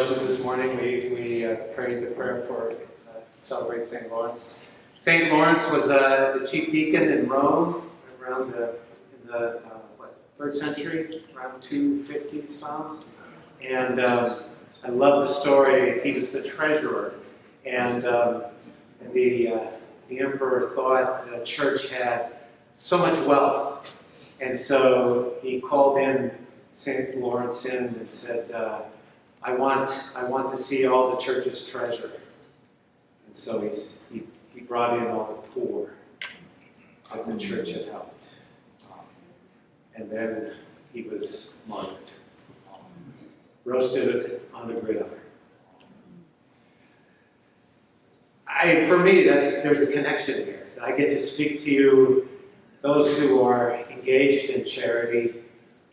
devotions this morning, we prayed the prayer for celebrate St. Lawrence. St. Lawrence was the chief deacon in Rome around in the 3rd century, around 250 some. And I love the story. He was the treasurer, and the emperor thought the church had so much wealth, and so he called in St. Lawrence in and said, I want to see all the church's treasure. And so he brought in all the poor that the church had helped. And then he was martyred, roasted on the gridiron. For me, there's a connection here. I get to speak to you, those who are engaged in charity,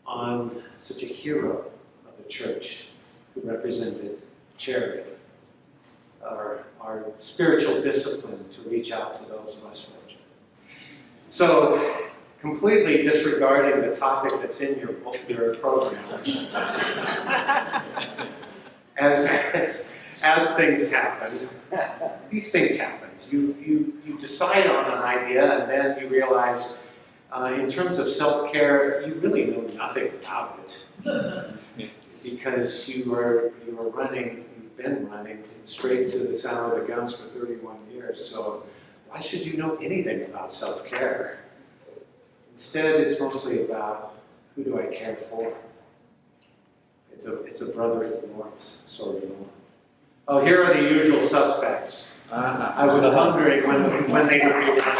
on such a hero of the church who represented charity, our spiritual discipline to reach out to those less fortunate. So, completely disregarding the topic that's in your program, as things happen, these things happen. You decide on an idea, and then you realize, in terms of self-care, you really know nothing about it, because you've been running straight to the sound of the guns for 31 years. So why should you know anything about self-care? Instead, it's mostly about who do I care for. It's a brother Lawrence sort of moment. Oh, here are the usual suspects. I was wondering when they would be done.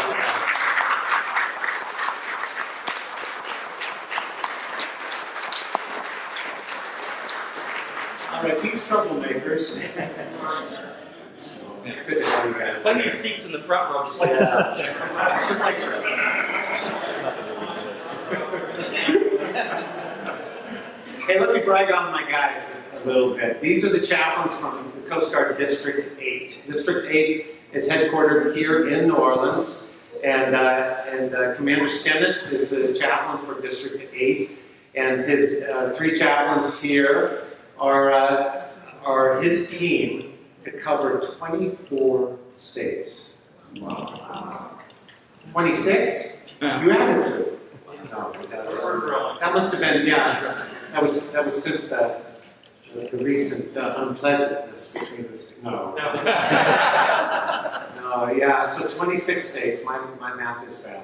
All right, these troublemakers. It's good to have you guys. Plenty of seats in the front row, just like church. Just like church. Hey, let me brag on my guys a little bit. These are the chaplains from the Coast Guard District 8. District 8 is headquartered here in New Orleans, and Commander Stennis is the chaplain for District 8, and his 3 chaplains here are his team to cover 24 states. Wow. 26? You added 2. No, that must have been, yeah. That was since the recent unpleasantness between the states. No. No, yeah, so 26 states. My math is bad.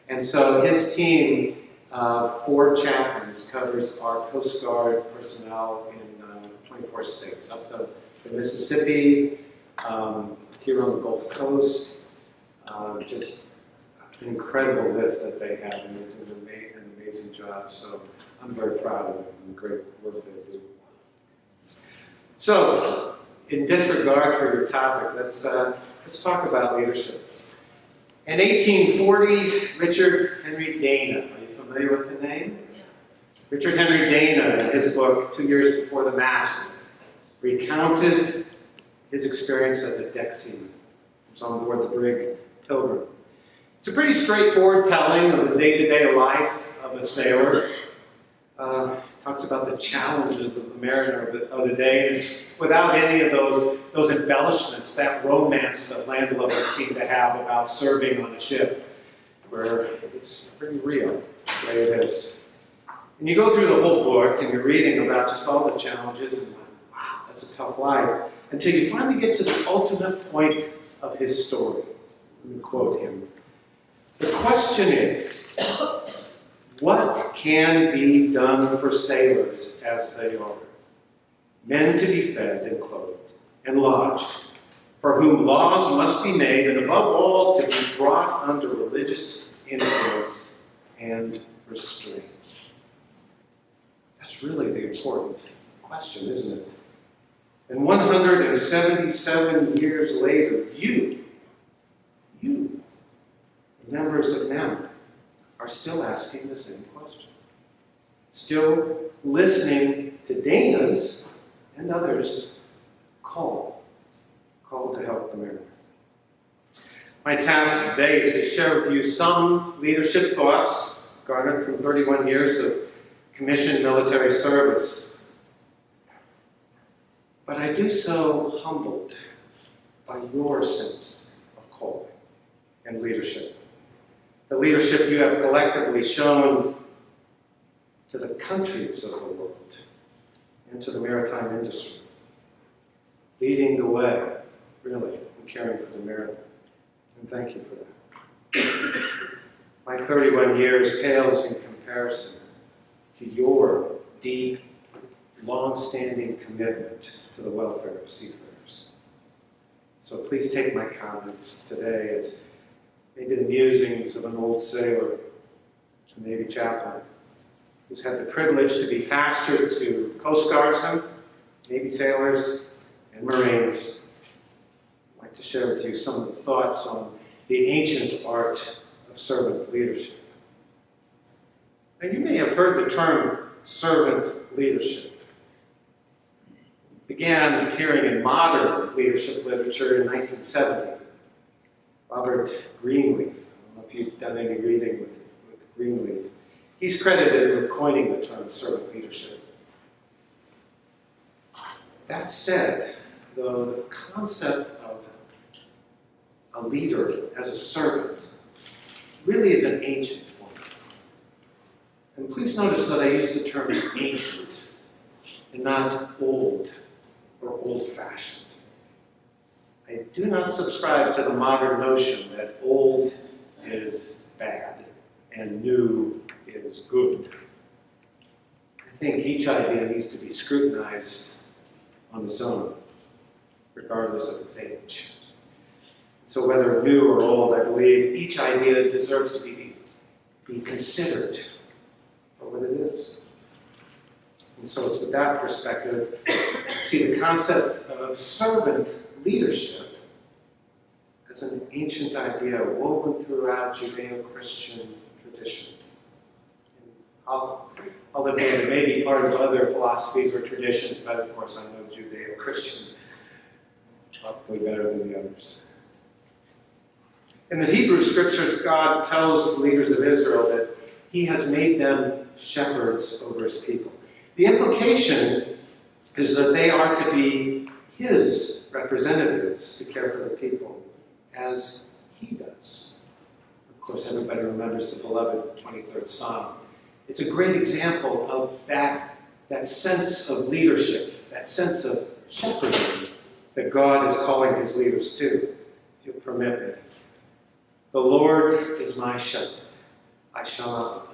And so his team, 4 chaplains, covers our Coast Guard personnel in 24 states, up the Mississippi, here on the Gulf Coast. Just an incredible lift that they have, and they're doing an amazing job. So I'm very proud of them and the great work they do. So, in disregard for your topic, let's talk about leadership. In 1840, Richard Henry Dana, are you familiar with the name? Yeah. Richard Henry Dana, in his book, 2 Years Before the Mass, recounted his experience as a deck seaman. He was on board the brig Pilgrim. It's a pretty straightforward telling of the day-to-day life of a sailor. Talks about the challenges of the mariner of the day, and it's without any of those embellishments, that romance that landlubbers seem to have about serving on a ship, where it's pretty real, the way it is. And you go through the whole book, and you're reading about just all the challenges, and wow, that's a tough life, until you finally get to the ultimate point of his story. Let me quote him. The question is, what can be done for sailors as they are? Men to be fed and clothed and lodged, for whom laws must be made, and above all, to be brought under religious influence and restraint. That's really the important question, isn't it? And 177 years later, you, the members of NAMMA, are still asking the same question. Still listening to Dana's and others' call to help the mariner. My task today is to share with you some leadership thoughts garnered from 31 years of commissioned military service. but I do so humbled by your sense of calling and leadership. The leadership you have collectively shown to the countries of the world and to the maritime industry, leading the way, really, and caring for the mariner. And thank you for that. My 31 years pales in comparison to your deep, long-standing commitment to the welfare of seafarers. So please take my comments today as maybe the musings of an old sailor, a Navy chaplain, who's had the privilege to be pastor to Coast Guardsmen, Navy sailors, and Marines. I'd like to share with you some of the thoughts on the ancient art of servant leadership. And you may have heard the term servant leadership. It began appearing in modern leadership literature in 1970. Robert Greenleaf, I don't know if you've done any reading with Greenleaf, he's credited with coining the term servant leadership. That said, though, the concept of a leader as a servant really is an ancient one. And please notice that I use the term ancient and not old or old-fashioned. I do not subscribe to the modern notion that old is bad and new is good. I think each idea needs to be scrutinized on its own, regardless of its age. So whether new or old, I believe each idea deserves to be considered for what it is. And so it's with that perspective, I see the concept of servant leadership as an ancient idea woven throughout Judeo-Christian tradition. And I'll admit it may be part of other philosophies or traditions, but of course I know Judeo-Christian probably better than the others. In the Hebrew Scriptures, God tells the leaders of Israel that He has made them shepherds over His people. The implication is that they are to be His representatives to care for the people as He does. Of course, everybody remembers the beloved 23rd Psalm. It's a great example of that sense of leadership, that sense of shepherding that God is calling His leaders to, if you'll permit me. The Lord is my shepherd, I shall not want.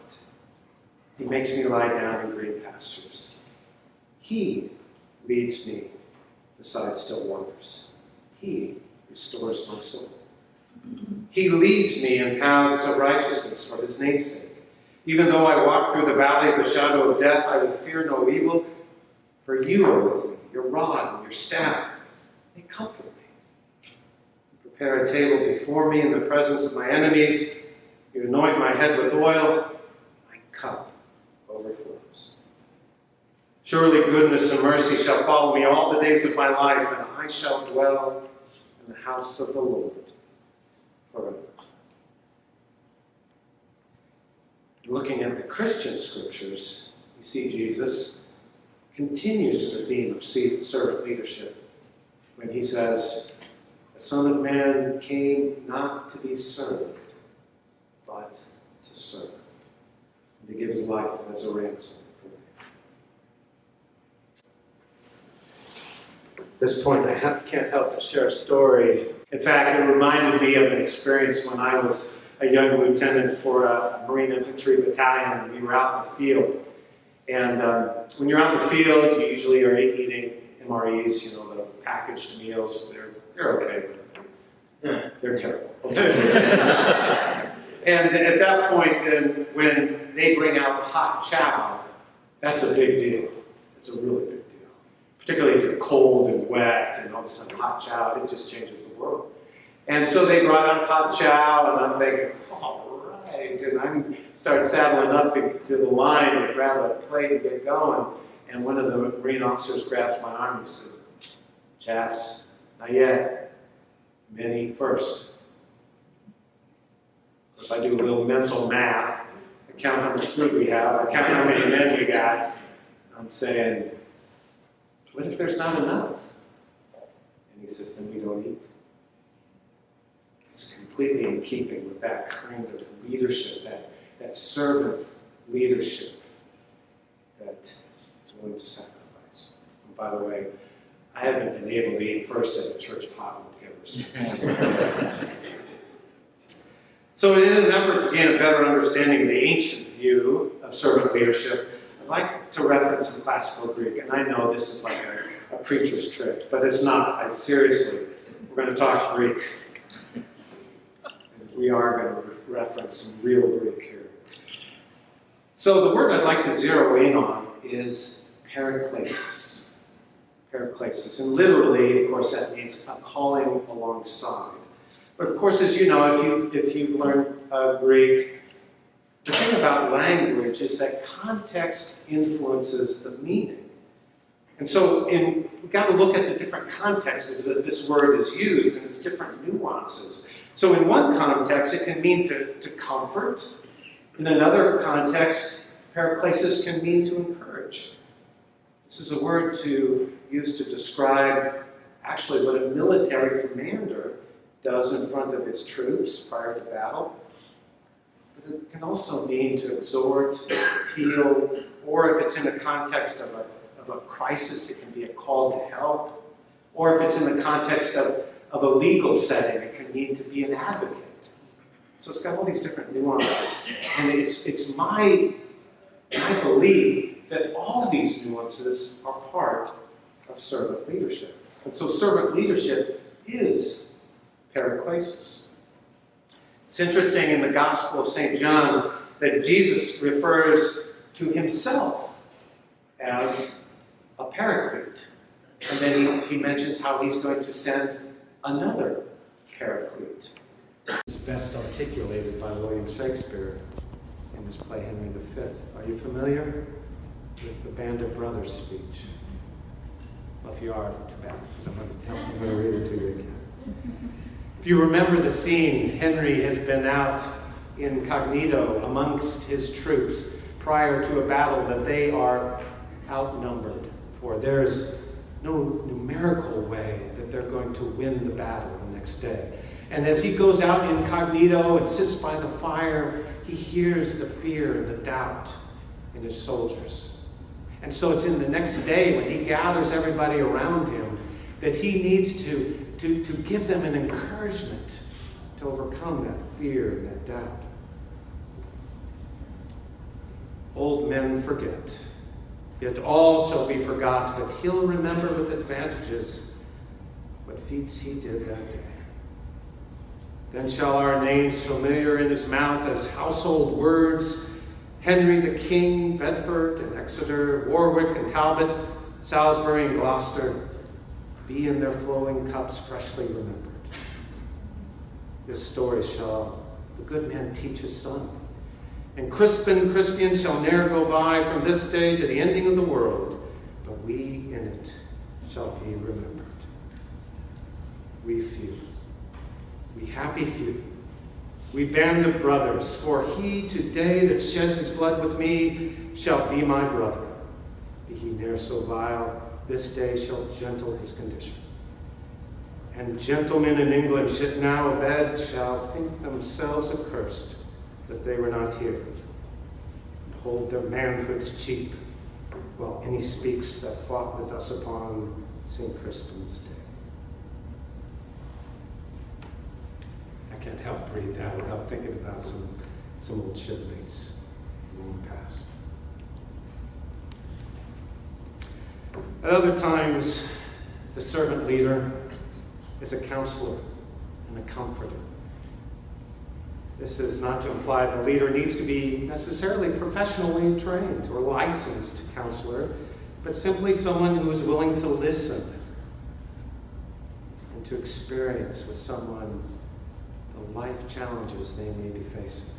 He makes me lie down in green pastures. He leads me beside still waters. He restores my soul. He leads me in paths of righteousness for His name's sake. Even though I walk through the valley of the shadow of death, I will fear no evil, for You are with me. Your rod and Your staff, they comfort me. Prepare a table before me in the presence of my enemies. You anoint my head with oil. My cup overflows. Surely goodness and mercy shall follow me all the days of my life, and I shall dwell in the house of the Lord forever. Looking at the Christian Scriptures, you see Jesus continues the theme of servant leadership when He says, the Son of Man came not to be served, but to serve, and to give His life as a ransom for many. At this point, I can't help but share a story. In fact, it reminded me of an experience when I was a young lieutenant for a Marine Infantry battalion, and we were out in the field. And when you're out in the field, you usually are eating MREs, the packaged meals. They're okay, but they're terrible. And at that point, then, when they bring out hot chow, that's a big deal. It's a really big deal. Particularly if you're cold and wet, and all of a sudden hot chow, it just changes the world. And so they brought out hot chow, and I'm thinking, all right. And I start saddling up to the line and grab a plate and get going. And one of the Marine officers grabs my arm and says, chaps, not yet. Men eat first. Of course, I do a little mental math. I count how much food we have. I count how many men we got. I'm saying, What if there's not enough? And he says, then we don't eat. It's completely in keeping with that kind of leadership, that servant leadership that is willing to sacrifice. And by the way, I haven't been able to eat first at a church potluck ever since. So in an effort to gain a better understanding of the ancient view of servant leadership, I'd like to reference some classical Greek. And I know this is like a preacher's trick, but it's not. Seriously, we're going to talk Greek. And we are going to reference some real Greek here. So the word I'd like to zero in on is paraklesis. Paraklesis. And literally, of course, that means a calling alongside. But of course, as you know, if you've learned Greek, the thing about language is that context influences the meaning. And so we've got to look at the different contexts that this word is used and its different nuances. So in one context, it can mean to comfort. In another context, paraklesis can mean to encourage. This is a word used to describe actually what a military commander does in front of his troops prior to battle. But it can also mean to exhort, to appeal, or if it's in the context of a crisis, it can be a call to help. Or if it's in the context of a legal setting, it can mean to be an advocate. So it's got all these different nuances. And it's my belief that all these nuances are part of servant leadership. And so servant leadership is paraklesis. It's interesting in the Gospel of St. John that Jesus refers to himself as a paraclete. And then he mentions how he's going to send another paraclete. It's best articulated by William Shakespeare in his play Henry V. Are you familiar with the Band of Brothers speech? Well, if you are, too bad, because I'm going to read it to you again. If you remember the scene, Henry has been out incognito amongst his troops prior to a battle that they are outnumbered for. There's no numerical way that they're going to win the battle the next day. And as he goes out incognito and sits by the fire, he hears the fear and the doubt in his soldiers. And so it's in the next day when he gathers everybody around him that he needs to give them an encouragement to overcome that fear and that doubt. Old men forget, yet all shall be forgot, but he'll remember with advantages what feats he did that day. Then shall our names familiar in his mouth as household words, Henry the King, Bedford and Exeter, Warwick and Talbot, Salisbury and Gloucester, be in their flowing cups freshly remembered. This story shall the good man teach his son, and Crispin shall ne'er go by from this day to the ending of the world, but we in it shall be remembered. We few, we happy few, we band of brothers, for he today that sheds his blood with me shall be my brother. Be he ne'er so vile, this day shall gentle his condition. And gentlemen in England should now abed shall think themselves accursed that they were not here, and hold their manhoods cheap, while any speaks that fought with us upon St. Crispin's day. I can't help read that without thinking about some old shipmates long past. At other times, the servant leader is a counselor and a comforter. This is not to imply the leader needs to be necessarily professionally trained or licensed counselor, but simply someone who is willing to listen and to experience with someone the life challenges they may be facing.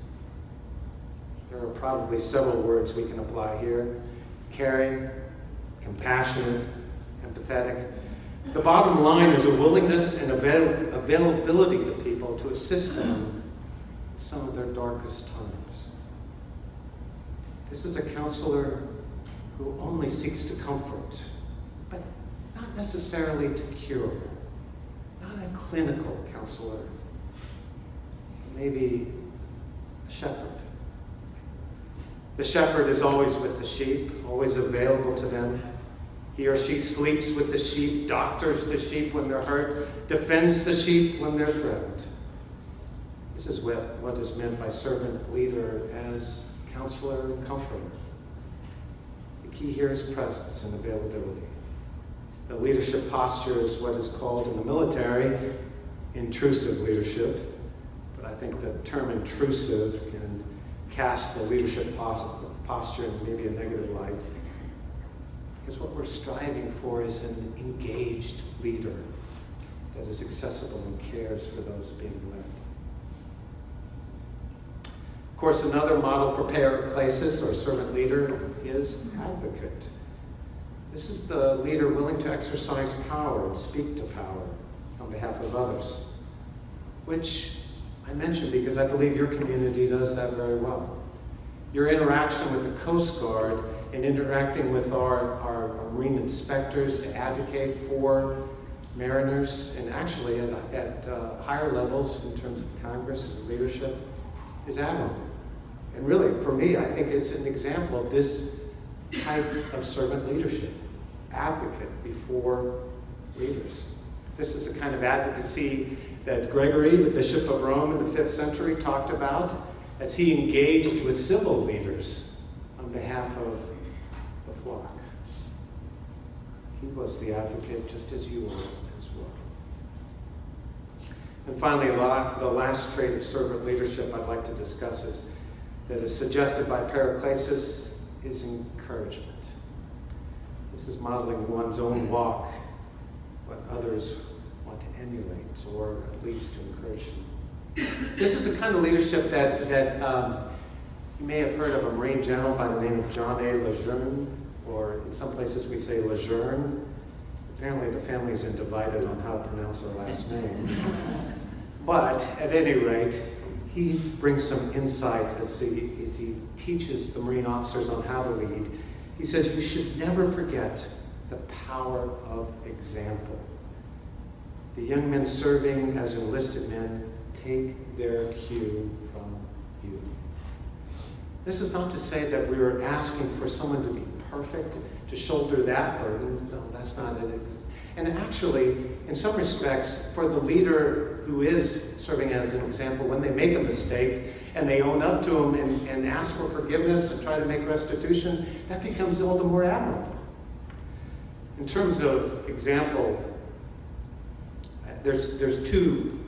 There are probably several words we can apply here: caring, compassionate, empathetic. The bottom line is a willingness and availability to people to assist them in some of their darkest times. This is a counselor who only seeks to comfort, but not necessarily to cure, not a clinical counselor, maybe a shepherd. The shepherd is always with the sheep, always available to them. He or she sleeps with the sheep, doctors the sheep when they're hurt, defends the sheep when they're threatened. This is what is meant by servant leader as counselor and comforter. The key here is presence and availability. The leadership posture is what is called in the military intrusive leadership, but I think the term intrusive can cast the leadership posture in maybe a negative light. Because what we're striving for is an engaged leader that is accessible and cares for those being led. Of course, another model for paraklasis or servant leader is advocate. This is the leader willing to exercise power and speak to power on behalf of others, which I mention because I believe your community does that very well. Your interaction with the Coast Guard and interacting with our marine inspectors to advocate for mariners, and actually at higher levels in terms of Congress leadership, is admirable. And really, for me, I think it's an example of this type of servant leadership. Advocate before leaders. This is the kind of advocacy that Gregory, the Bishop of Rome in the 5th century, talked about as he engaged with civil leaders on behalf of the flock. He was the advocate just as you were as well. And finally, the last trait of servant leadership I'd like to discuss is that is suggested by paraklasis is encouragement. This is modeling one's own walk, what others want to emulate, or at least to encourage them. This is the kind of leadership that you may have heard of a Marine general by the name of John A. Lejeune, or in some places we say Lejeune. Apparently the families are divided on how to pronounce their last name. But at any rate, he brings some insight as he teaches the Marine officers on how to lead. He says, you should never forget the power of example. The young men serving as enlisted men take their cue from you. This is not to say that we are asking for someone to be perfect, to shoulder that burden. No, that's not it. And actually, in some respects, for the leader who is serving as an example, when they make a mistake and they own up to them and ask for forgiveness and try to make restitution, that becomes all the more admirable. In terms of example, there's two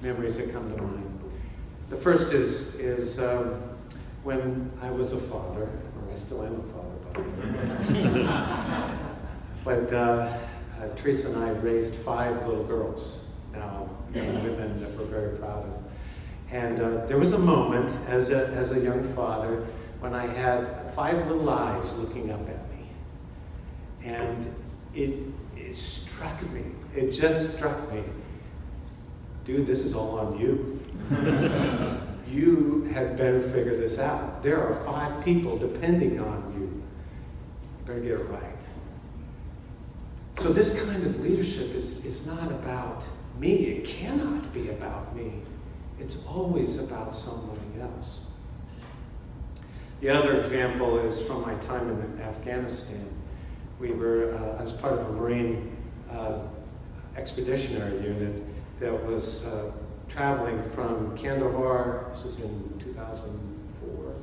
memories that come to mind. The first is when I was a father, or I still am a father, but Teresa and I raised 5 little girls, now young women that we're very proud of. And there was a moment as a young father when I had 5 little eyes looking up at me. And it struck me. It just struck me. Dude, this is all on you. You had better figure this out. There are 5 people depending on you. You better get it right. So this kind of leadership is not about me. It cannot be about me. It's always about somebody else. The other example is from my time in Afghanistan. We were, I was part of a Marine expeditionary unit that was traveling from Kandahar, this was in 2004,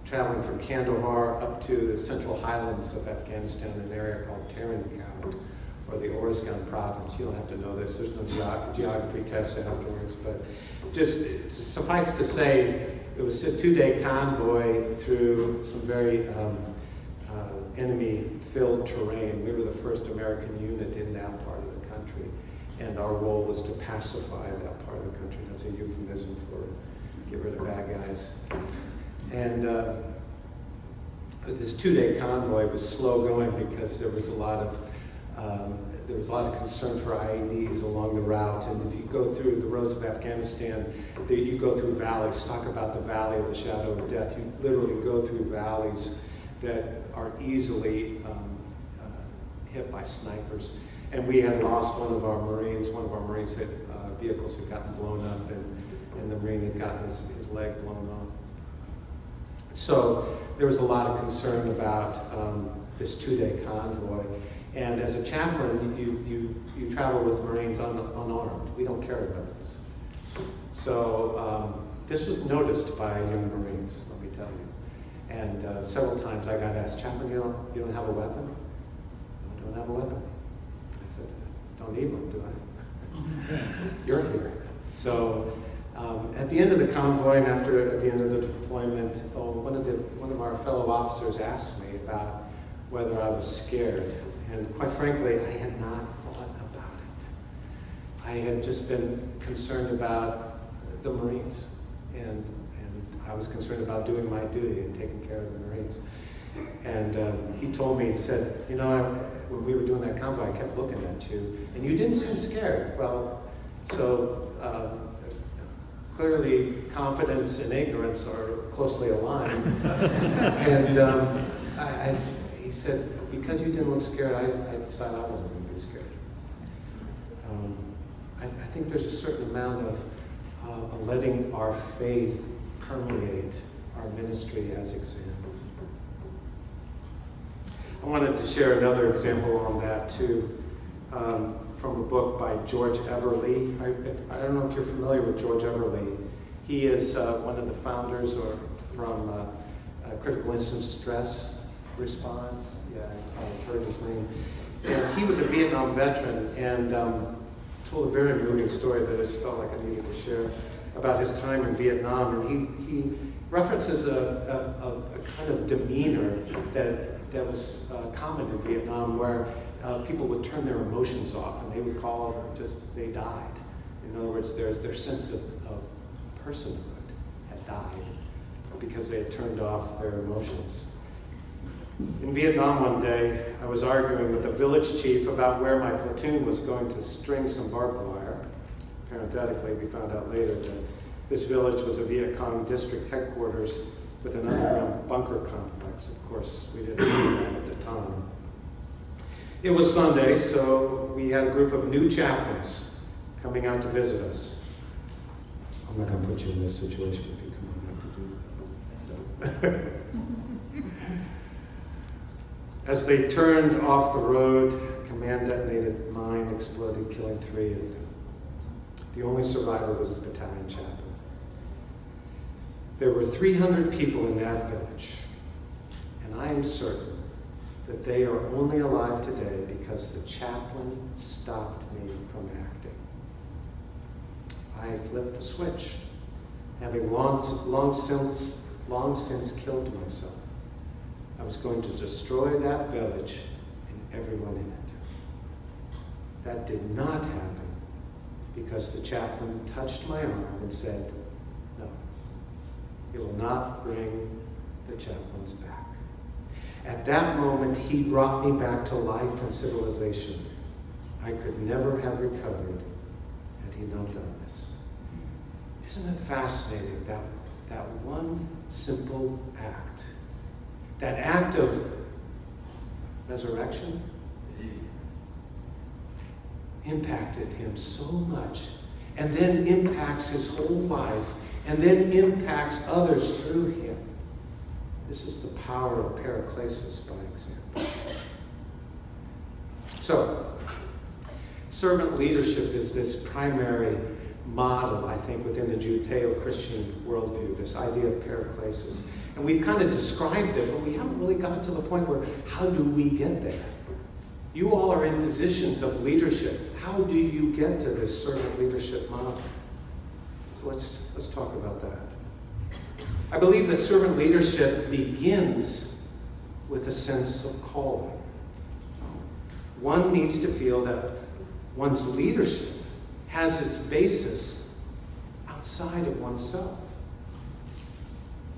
traveling from Kandahar up to the central highlands of Afghanistan, an area called Tarin, or the Oruzgan province. You don't have to know this, there's no geography test afterwards, but just suffice to say, it was a 2-day convoy through some very enemy-filled terrain. We were the first American unit in that part of the country, and our role was to pacify that part of the country. That's a euphemism for get rid of bad guys. And this 2-day convoy was slow going because there was a lot of concern for IEDs along the route. And if you go through the roads of Afghanistan, you go through valleys. Talk about the valley of the shadow of death. You literally go through valleys that are easily hit by snipers. And we had lost one of our Marines. One of our Marines had vehicles had gotten blown up, and the Marine had gotten his leg blown off. So there was a lot of concern about this 2-day convoy. And as a chaplain, you travel with Marines unarmed. We don't carry weapons. So this was noticed by young Marines, let me tell you. And several times I got asked, Chaplain, you don't have a weapon? No, I don't have a weapon. I said, don't need one, do I? You're here. So at the end of the convoy and at the end of the deployment, one of our fellow officers asked me about whether I was scared. And quite frankly, I had not thought about it. I had just been concerned about the Marines, and I was concerned about doing my duty and taking care of the Marines. And he told me, he said, when we were doing that convoy, I kept looking at you, and you didn't seem scared. Well, so clearly confidence and ignorance are closely aligned. And he said, because you didn't look scared, I decided I wasn't going to be scared. I think there's a certain amount of letting our faith permeate our ministry as example. I wanted to share another example on that too, from a book by George Everly. I don't know if you're familiar with George Everly. He is one of the founders from Critical Incident Stress Response. Yeah, I've heard his name. And he was a Vietnam veteran and told a very moving story that I just felt like I needed to share about his time in Vietnam. And he references a kind of demeanor that was common in Vietnam, where people would turn their emotions off and they would call it just they died. In other words, their sense of personhood had died because they had turned off their emotions. In Vietnam one day, I was arguing with a village chief about where my platoon was going to string some barbed wire. Parenthetically, we found out later that this village was a Viet Cong district headquarters with an underground bunker complex. Of course, we didn't know that at the time. It was Sunday, so we had a group of new chaplains coming out to visit us. I'm not going to put you in this situation if you come on out to do that. As they turned off the road, command detonated mine exploded, killing 3 of them. The only survivor was the battalion chaplain. There were 300 people in that village, and I am certain that they are only alive today because the chaplain stopped me from acting. I flipped the switch, having long since killed myself. I was going to destroy that village and everyone in it. That did not happen because the chaplain touched my arm and said, no, it will not bring the chaplains back. At that moment, he brought me back to life and civilization. I could never have recovered had he not done this. Isn't it fascinating that one simple act, that act of resurrection, impacted him so much, and then impacts his whole life, and then impacts others through him. This is the power of paraclesis, by example. So, servant leadership is this primary model, I think, within the Judeo-Christian worldview, this idea of paraclesis. And we've kind of described it, but we haven't really gotten to the point where, how do we get there? You all are in positions of leadership. How do you get to this servant leadership model? So let's talk about that. I believe that servant leadership begins with a sense of calling. One needs to feel that one's leadership has its basis outside of oneself.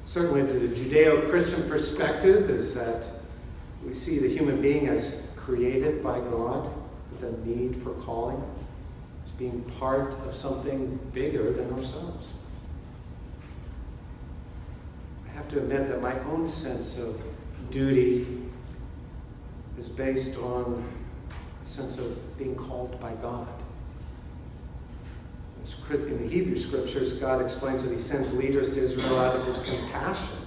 Certainly the Judeo-Christian perspective is that we see the human being as created by God with a need for calling, as being part of something bigger than ourselves. I have to admit that my own sense of duty is based on a sense of being called by God. In the Hebrew Scriptures, God explains that he sends leaders to Israel out of his compassion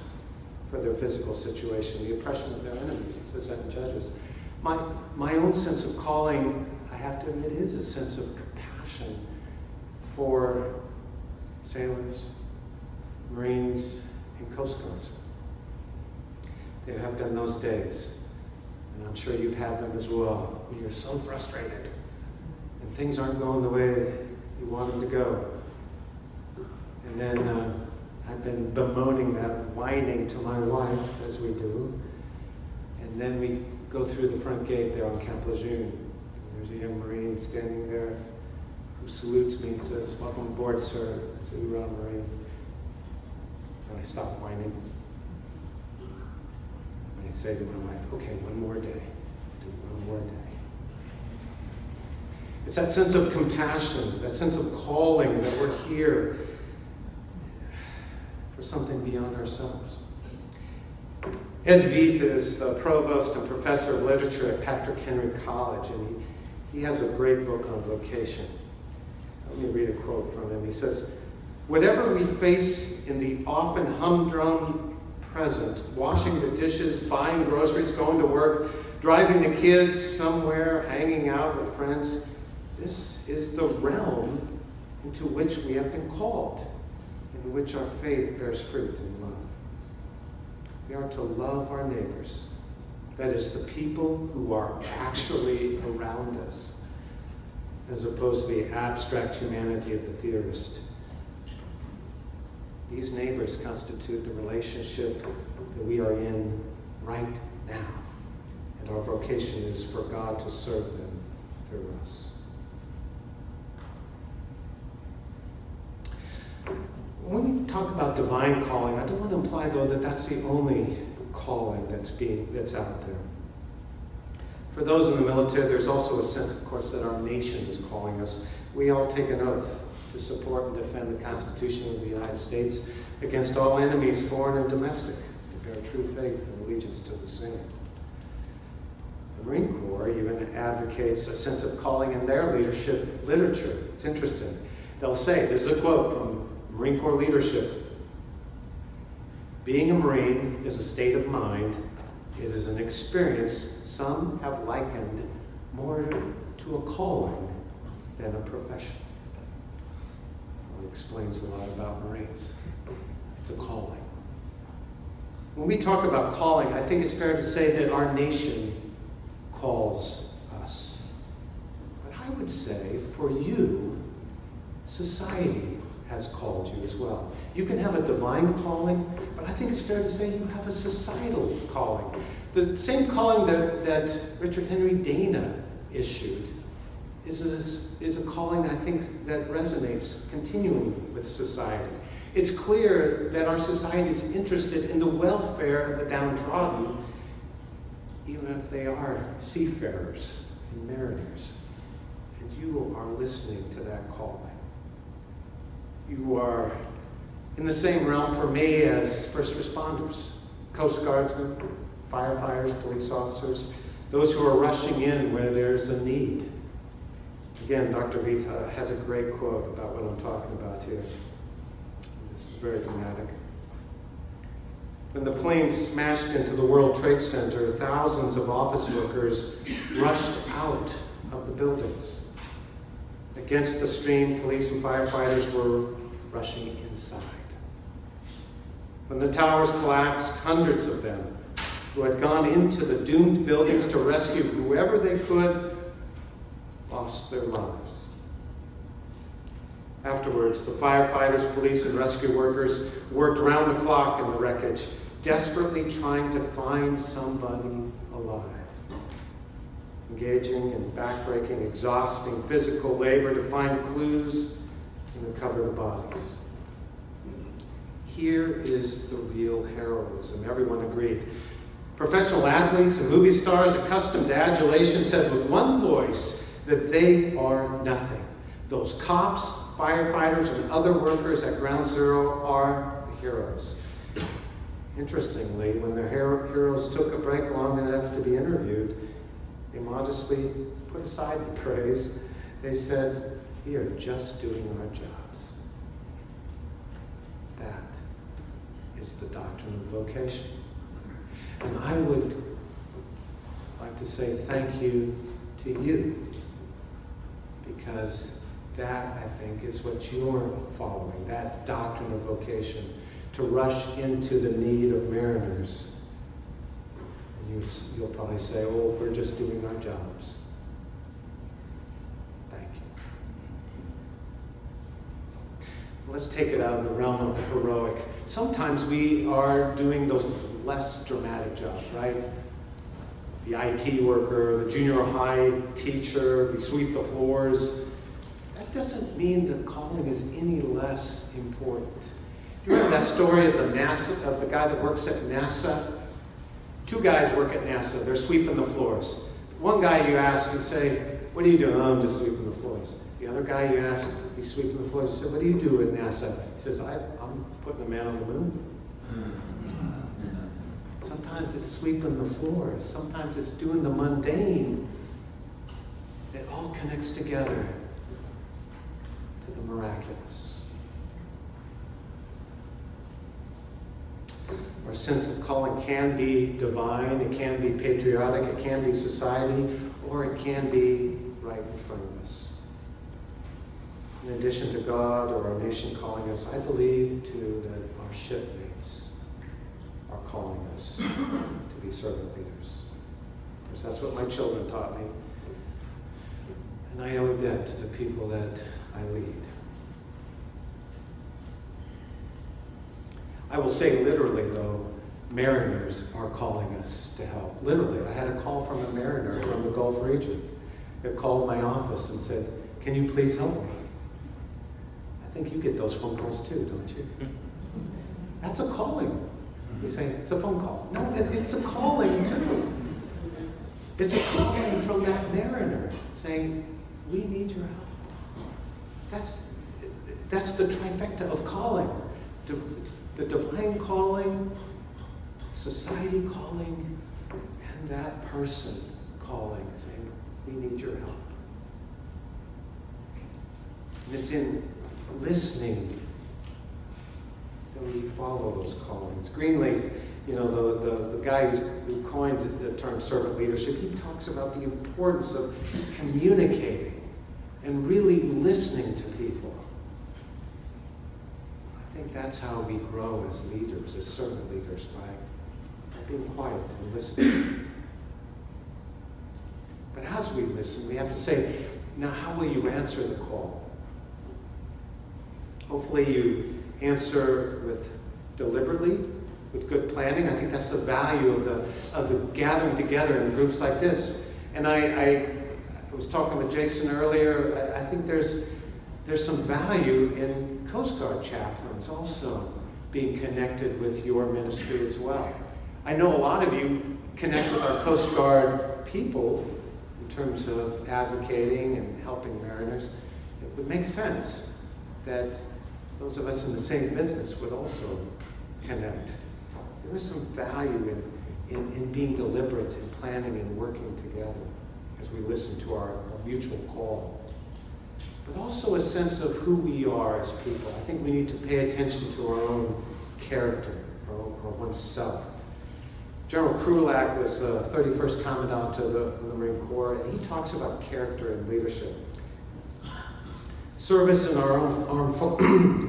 for their physical situation, the oppression of their enemies. He says that in Judges. My own sense of calling, I have to admit, is a sense of compassion for sailors, Marines, and Coast Guards. There have been those days, and I'm sure you've had them as well, when you're so frustrated and things aren't going the way you want them to go. And then I've been bemoaning that, whining to my wife, as we do. And then we go through the front gate there on Camp Lejeune. There's a young Marine standing there who salutes me and says, "Welcome aboard, sir." I say, "Hoorah, Marine." And I stop whining. And I say to my wife, "Okay, one more day. Do one more day." It's that sense of compassion, that sense of calling, that we're here for something beyond ourselves. Ed Veith is the provost and professor of literature at Capt Gregory College, and he has a great book on vocation. Let me read a quote from him. He says, "Whatever we face in the often humdrum present, washing the dishes, buying groceries, going to work, driving the kids somewhere, hanging out with friends, this is the realm into which we have been called, in which our faith bears fruit in love. We are to love our neighbors, that is, the people who are actually around us, as opposed to the abstract humanity of the theorist. These neighbors constitute the relationship that we are in right now, and our vocation is for God to serve them through us." When we talk about divine calling, I don't want to imply, though, that that's the only calling that's out there. For those in the military, there's also a sense, of course, that our nation is calling us. We all take an oath to support and defend the Constitution of the United States against all enemies, foreign and domestic, to bear true faith and allegiance to the same. The Marine Corps even advocates a sense of calling in their leadership literature. It's interesting. They'll say, this is a quote from Marine Corps leadership: "Being a Marine is a state of mind. It is an experience some have likened more to a calling than a profession." Well, it explains a lot about Marines. It's a calling. When we talk about calling, I think it's fair to say that our nation calls us. But I would say, for you, society has called you as well. You can have a divine calling, but I think it's fair to say you have a societal calling. The same calling that Richard Henry Dana issued is a calling, I think, that resonates continually with society. It's clear that our society is interested in the welfare of the downtrodden, even if they are seafarers and mariners. And you are listening to that calling. You are in the same realm for me as first responders, Coast Guardsmen, firefighters, police officers, those who are rushing in where there's a need. Again, Dr. Veith has a great quote about what I'm talking about here. This is very dramatic. When the plane smashed into the World Trade Center, thousands of office workers rushed out of the buildings. Against the stream, police and firefighters were rushing inside. When the towers collapsed, hundreds of them, who had gone into the doomed buildings to rescue whoever they could, lost their lives. Afterwards, the firefighters, police, and rescue workers worked round the clock in the wreckage, desperately trying to find somebody alive. Engaging in backbreaking, exhausting physical labor to find clues and recover the bodies. Here is the real heroism, everyone agreed. Professional athletes and movie stars accustomed to adulation said with one voice that they are nothing. Those cops, firefighters, and other workers at Ground Zero are the heroes. Interestingly, when the heroes took a break long enough to be interviewed, They modestly put aside the praise. They said, we are just doing our jobs. That is the doctrine of vocation. And I would like to say thank you to you, because that, I think, is what you're following, that doctrine of vocation, to rush into the need of mariners. And you'll probably say, oh, we're just doing our jobs. Thank you. Let's take it out of the realm of the heroic. Sometimes we are doing those less dramatic jobs, right? The IT worker, the junior high teacher, we sweep the floors. That doesn't mean the calling is any less important. Do you remember that story of the guy that works at NASA? Two guys work at NASA. They're sweeping the floors. One guy you ask, you say, what are you doing? Oh, I'm just sweeping the floors. The other guy you ask, he's sweeping the floors. You say, what do you do at NASA? He says, I'm putting a man on the moon. Sometimes it's sweeping the floors. Sometimes it's doing the mundane. It all connects together to the miraculous. Our sense of calling can be divine, it can be patriotic, it can be society, or it can be right in front of us. In addition to God or our nation calling us, I believe too that our shipmates are calling us to be servant leaders. Because that's what my children taught me. And I owe that to the people that I lead. I will say literally, though, mariners are calling us to help. Literally, I had a call from a mariner from the Gulf region that called my office and said, can you please help me? I think you get those phone calls too, don't you? That's a calling. You say, it's a phone call. No, it's a calling too. It's a calling from that mariner saying, we need your help. That's the trifecta of calling. The divine calling, society calling, and that person calling, saying, we need your help. And it's in listening that we follow those callings. Greenleaf, the guy who coined the term servant leadership, he talks about the importance of communicating and really listening to people. I think that's how we grow as leaders, as servant leaders, by being quiet and listening. But as we listen, we have to say, now how will you answer the call? Hopefully you answer deliberately, with good planning. I think that's the value of the gathering together in groups like this. And I was talking with Jason earlier. I think there's some value in Coast Guard chaplains also being connected with your ministry as well. I know a lot of you connect with our Coast Guard people in terms of advocating and helping mariners. It would make sense that those of us in the same business would also connect. There is some value in being deliberate in planning and working together as we listen to our mutual call. But also a sense of who we are as people. I think we need to pay attention to our own character, or oneself. General Krulak was the 31st Commandant of the Marine Corps, and he talks about character and leadership. Service in our own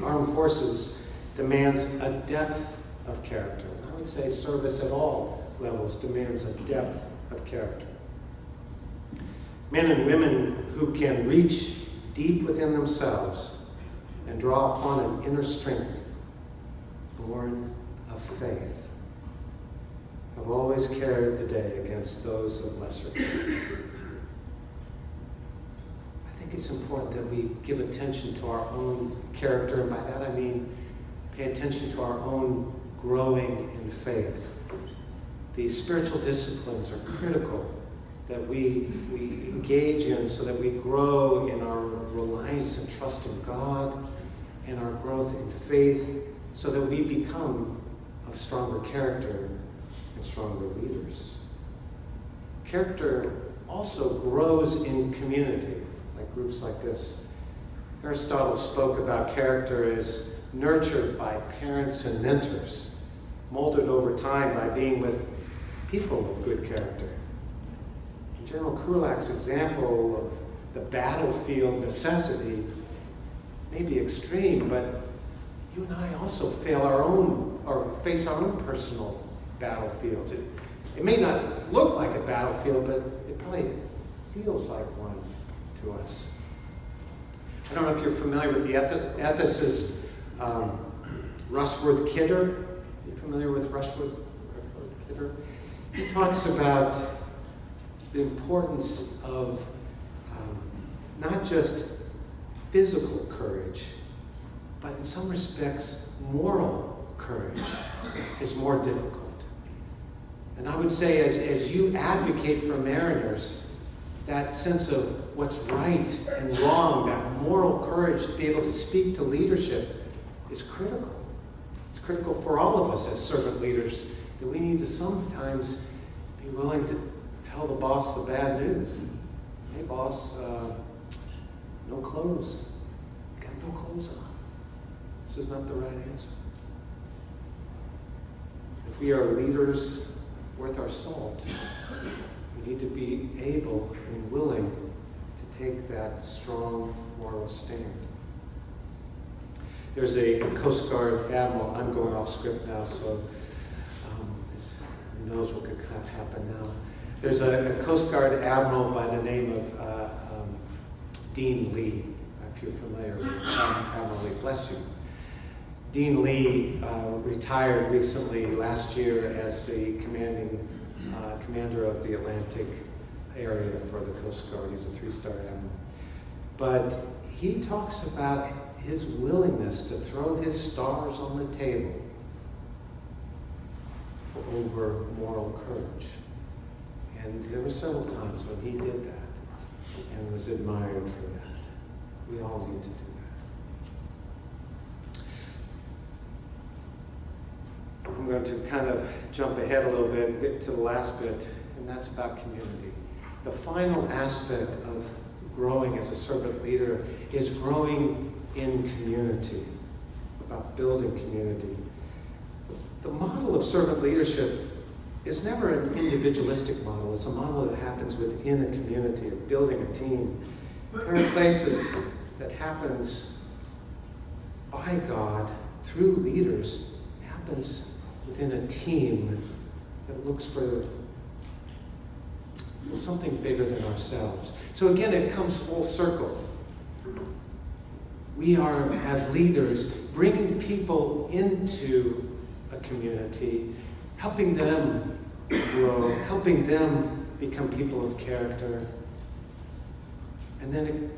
armed forces demands a depth of character. I would say service at all levels demands a depth of character. Men and women who can reach deep within themselves and draw upon an inner strength born of faith have always carried the day against those of lesser character. I think it's important that we give attention to our own character, and by that I mean pay attention to our own growing in faith. These spiritual disciplines are critical that we engage in so that we grow in our reliance and trust in God and our growth in faith so that we become of stronger character and stronger leaders. Character also grows in community, like groups like this. Aristotle spoke about character as nurtured by parents and mentors, molded over time by being with people of good character. General Krulak's example of the battlefield necessity may be extreme, but you and I also face our own personal battlefields. It may not look like a battlefield, but it probably feels like one to us. I don't know if you're familiar with the ethicist Rushworth Kidder. Are you familiar with Rushworth Kidder? He talks about the importance of not just physical courage, but in some respects, moral courage is more difficult. And I would say as you advocate for mariners, that sense of what's right and wrong, that moral courage to be able to speak to leadership is critical. It's critical for all of us as servant leaders that we need to sometimes be willing to tell the boss the bad news. Hey boss, no clothes. Got no clothes on. This is not the right answer. If we are leaders worth our salt, we need to be able and willing to take that strong moral stand. There's a Coast Guard admiral. I'm going off script now, so who knows what could happen now. There's a Coast Guard admiral by the name of Dean Lee, if you're familiar with Admiral Lee, bless you. Dean Lee retired recently last year as the commander of the Atlantic area for the Coast Guard. He's a 3-star admiral. But he talks about his willingness to throw his stars on the table for over moral courage. And there were several times when he did that and was admired for that. We all need to do that. I'm going to kind of jump ahead a little bit, get to the last bit, and that's about community. The final aspect of growing as a servant leader is growing in community, about building community. The model of servant leadership is never an individualistic model. It's a model that happens within a community, of building a team. There are places that happens by God through leaders, happens within a team that looks for something bigger than ourselves. So again, it comes full circle. We are, as leaders, bringing people into a community, helping them grow, helping them become people of character, and then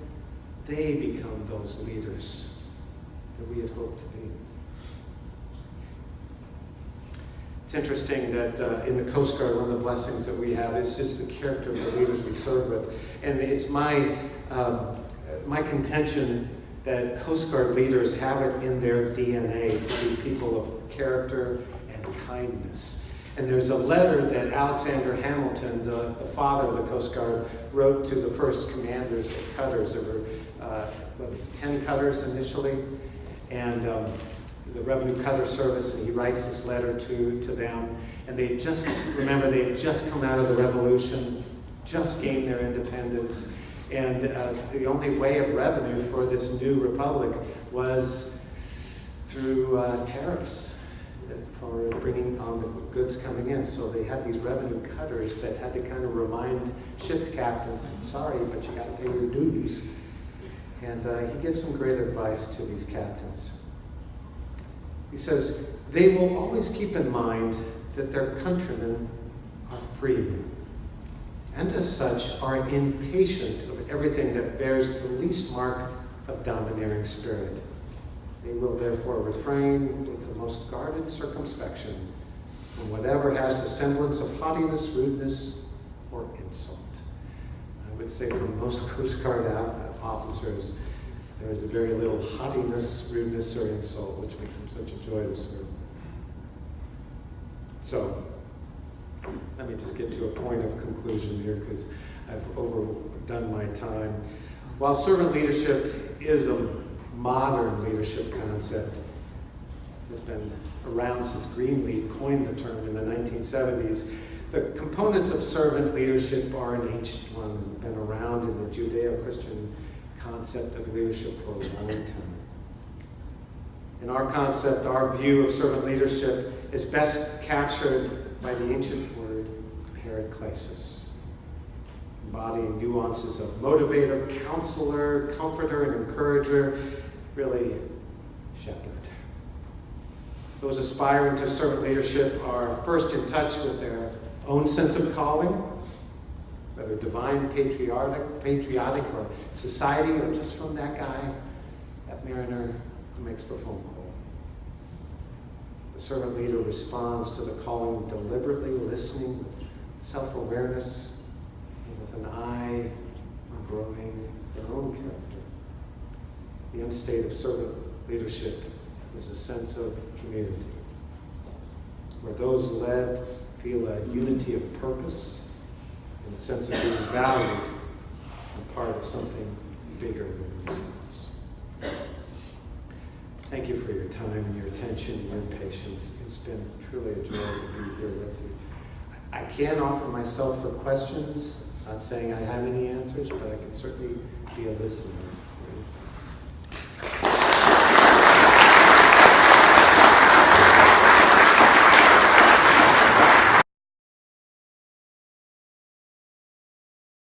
they become those leaders that we had hoped to be. It's interesting that in the Coast Guard, one of the blessings that we have is just the character of the leaders we serve with. And it's my contention that Coast Guard leaders have it in their DNA to be people of character and kindness. And there's a letter that Alexander Hamilton, the father of the Coast Guard, wrote to the first commanders of cutters. There were 10 cutters initially, and the Revenue Cutter Service, and he writes this letter to them. And they had just come out of the Revolution, just gained their independence, and the only way of revenue for this new republic was through tariffs for bringing on the goods coming in. So they had these revenue cutters that had to kind of remind ship's captains, sorry, but you got to pay your dues. And he gives some great advice to these captains. He says, they will always keep in mind that their countrymen are freemen, and as such are impatient of everything that bears the least mark of domineering spirit. They will therefore refrain with the most guarded circumspection from whatever has the semblance of haughtiness, rudeness, or insult. I would say for most Coast Guard officers, there is very little haughtiness, rudeness, or insult, which makes them such a joy to serve. So, let me just get to a point of conclusion here, because I've overdone my time. While servant leadership is a modern leadership concept, it's been around since Greenleaf coined the term in the 1970s. The components of servant leadership are an ancient one, been around in the Judeo-Christian concept of leadership for a long time. In our concept, our view of servant leadership is best captured by the ancient word paraklesis, embodying nuances of motivator, counselor, comforter, and encourager, really shepherd. Those aspiring to servant leadership are first in touch with their own sense of calling, whether divine, patriotic, or society, or just from that guy, that mariner who makes the phone call. The servant leader responds to the calling deliberately, listening with self-awareness and with an eye on growing their own character. The end state of servant leadership is a sense of community, where those led feel a unity of purpose and a sense of being valued and part of something bigger than themselves. Thank you for your time and your attention and your patience. It's been truly a joy to be here with you. I can offer myself for questions, not saying I have any answers, but I can certainly be a listener.